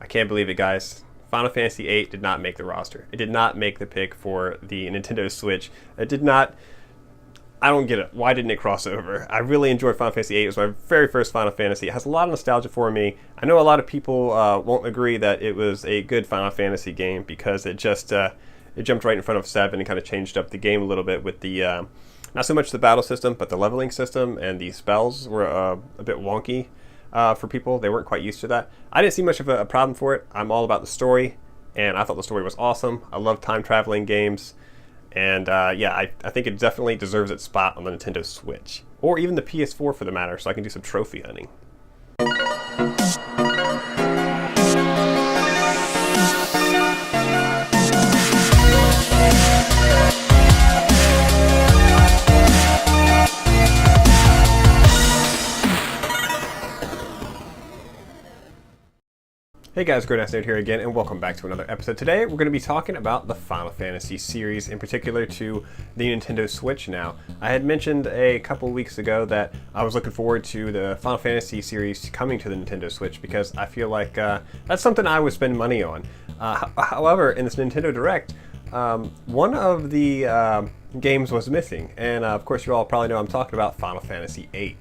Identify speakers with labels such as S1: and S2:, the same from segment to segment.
S1: I can't believe it, guys. Final Fantasy VIII did not make the roster. It did not make the pick for the Nintendo Switch. It did not. I don't get it. Why didn't it cross over? I really enjoyed Final Fantasy VIII. It was my very first Final Fantasy. It has a lot of nostalgia for me. I know a lot of people won't agree that it was a good Final Fantasy game because it just it jumped right in front of 7 and kind of changed up the game a little bit with the not so much the battle system, but the leveling system, and the spells were a bit wonky for people. They weren't quite used to that. I didn't see much of a problem for it. I'm all about the story, and I thought the story was awesome. I love time traveling games. And yeah, I think it definitely deserves its spot on the Nintendo Switch. Or even the PS4 for the matter, so I can do some trophy hunting. Hey guys, SquareEnix here again, and welcome back to another episode. Today we're going to be talking about the Final Fantasy series, in particular to the Nintendo Switch now. I had mentioned a couple weeks ago that I was looking forward to the Final Fantasy series coming to the Nintendo Switch because I feel like that's something I would spend money on. However, in this Nintendo Direct, one of the games was missing, and of course you all probably know I'm talking about Final Fantasy VIII.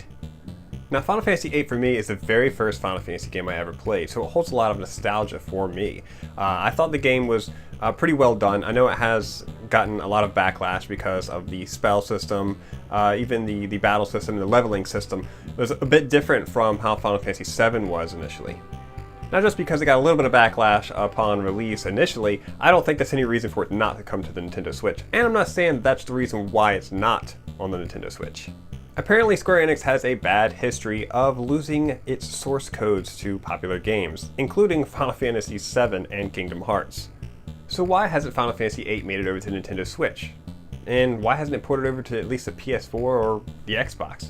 S1: Now, Final Fantasy VIII for me is the very first Final Fantasy game I ever played, so it holds a lot of nostalgia for me. I thought the game was pretty well done. I know it has gotten a lot of backlash because of the spell system, even the battle system, the leveling system was a bit different from how Final Fantasy VII was initially. Not just because it got a little bit of backlash upon release initially, I don't think that's any reason for it not to come to the Nintendo Switch. And I'm not saying that's the reason why it's not on the Nintendo Switch. Apparently, SquareEnix has a bad history of losing its source codes to popular games, including Final Fantasy VII and Kingdom Hearts. So why hasn't Final Fantasy VIII made it over to the Nintendo Switch? And why hasn't it ported over to at least the PS4 or the Xbox?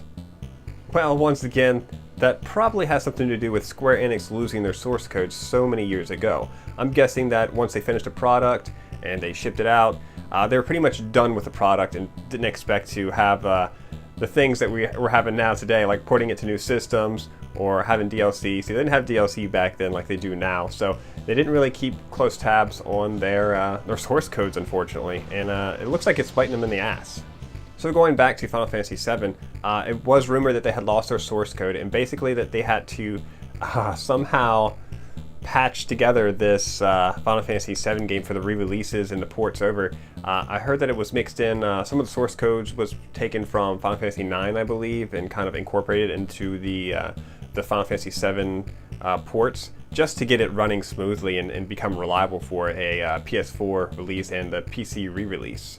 S1: Well, once again, that probably has something to do with SquareEnix losing their source codes so many years ago. I'm guessing that once they finished a product and they shipped it out, they were pretty much done with the product and didn't expect to have the things that we're having now today, like porting it to new systems or having DLC. See, they didn't have DLC back then like they do now, so they didn't really keep close tabs on their source codes, unfortunately, and it looks like it's biting them in the ass. So going back to Final Fantasy VII, it was rumored that they had lost their source code, and basically that they had to somehow patch together this Final Fantasy VII game for the re-releases and the ports over. I heard that it was mixed in, some of the source codes was taken from Final Fantasy IX, I believe, and kind of incorporated into the Final Fantasy VII ports, just to get it running smoothly and become reliable for a PS4 release and the PC re-release.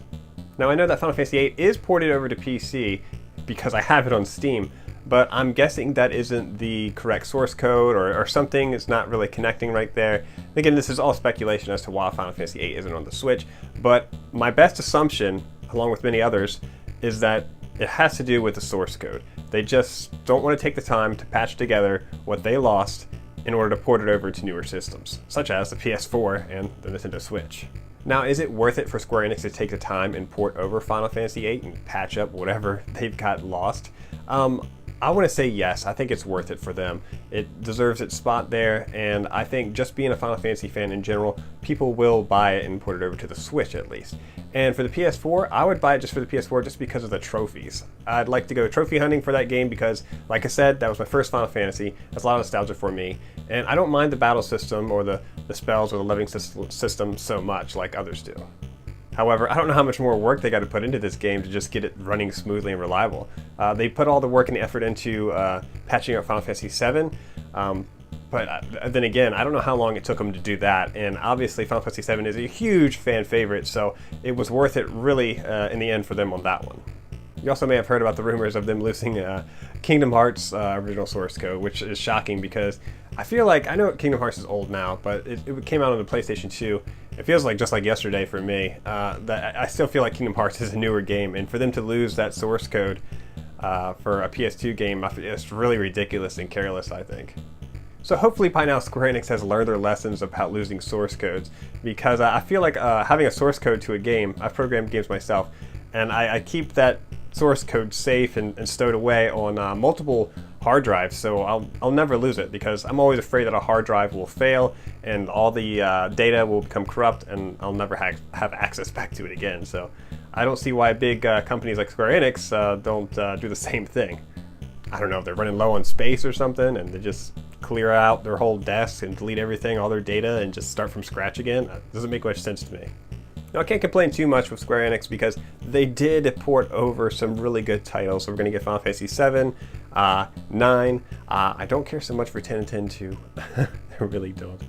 S1: Now I know that Final Fantasy VIII is ported over to PC because I have it on Steam, but I'm guessing that isn't the correct source code or something is not really connecting right there. Again, this is all speculation as to why Final Fantasy VIII isn't on the Switch, but my best assumption, along with many others, is that it has to do with the source code. They just don't want to take the time to patch together what they lost in order to port it over to newer systems, such as the PS4 and the Nintendo Switch. Now, is it worth it for Square Enix to take the time and port over Final Fantasy VIII and patch up whatever they've got lost? I want to say yes. I think it's worth it for them. It deserves its spot there, and I think just being a Final Fantasy fan in general, people will buy it and port it over to the Switch at least. And for the PS4, I would buy it just for the PS4 just because of the trophies. I'd like to go trophy hunting for that game because, like I said, that was my first Final Fantasy. That's a lot of nostalgia for me. And I don't mind the battle system or the spells or the leveling system so much like others do. However, I don't know how much more work they got to put into this game to just get it running smoothly and reliable. They put all the work and the effort into patching up Final Fantasy VII, but then again, I don't know how long it took them to do that, and obviously Final Fantasy VII is a huge fan favorite, so it was worth it really in the end for them on that one. You also may have heard about the rumors of them losing Kingdom Hearts original source code, which is shocking because I feel like, I know Kingdom Hearts is old now, but it came out on the PlayStation 2. It feels like just like yesterday for me. That I still feel like Kingdom Hearts is a newer game, and for them to lose that source code for a PS2 game, it's really ridiculous and careless, I think. So hopefully by now Square Enix has learned their lessons about losing source codes, because I feel like having a source code to a game, I've programmed games myself, and I keep that source code safe and stowed away on multiple hard drive, so I'll never lose it, because I'm always afraid that a hard drive will fail and all the data will become corrupt and I'll never have access back to it again. So I don't see why big companies like SquareEnix don't do the same thing. I don't know if they're running low on space or something and they just clear out their whole desk and delete everything, all their data, and just start from scratch again. That doesn't make much sense to me. Now, I can't complain too much with SquareEnix because they did port over some really good titles. So we're going to get Final Fantasy 7, 9. I don't care so much for 10 and 10 2. I really don't.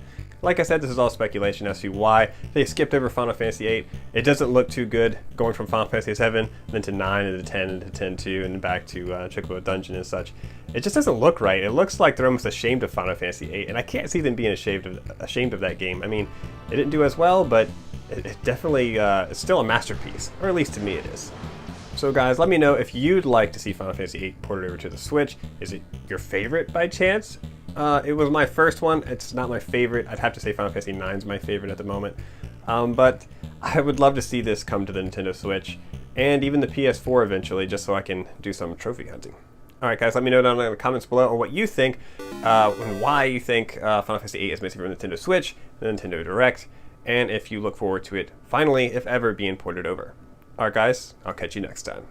S1: Like I said, this is all speculation as to why they skipped over Final Fantasy 8. It doesn't look too good going from Final Fantasy 7, then to 9, and to 10, and to 10 2, and back to Chocobo Dungeon and such. It just doesn't look right. It looks like they're almost ashamed of Final Fantasy 8, and I can't see them being ashamed of that game. I mean, it didn't do as well, but it definitely is still a masterpiece, or at least to me it is. So guys, let me know if you'd like to see Final Fantasy 8 ported over to the Switch. Is it your favorite by chance? It was my first one. It's not my favorite. I'd have to say Final Fantasy 9 is my favorite at the moment. But I would love to see this come to the Nintendo Switch and even the PS4 eventually, just so I can do some trophy hunting. Alright guys, let me know down in the comments below on what you think and why you think Final Fantasy 8 is missing from the Nintendo Switch, the Nintendo Direct, and if you look forward to it finally, if ever, being ported over. Alright guys, I'll catch you next time.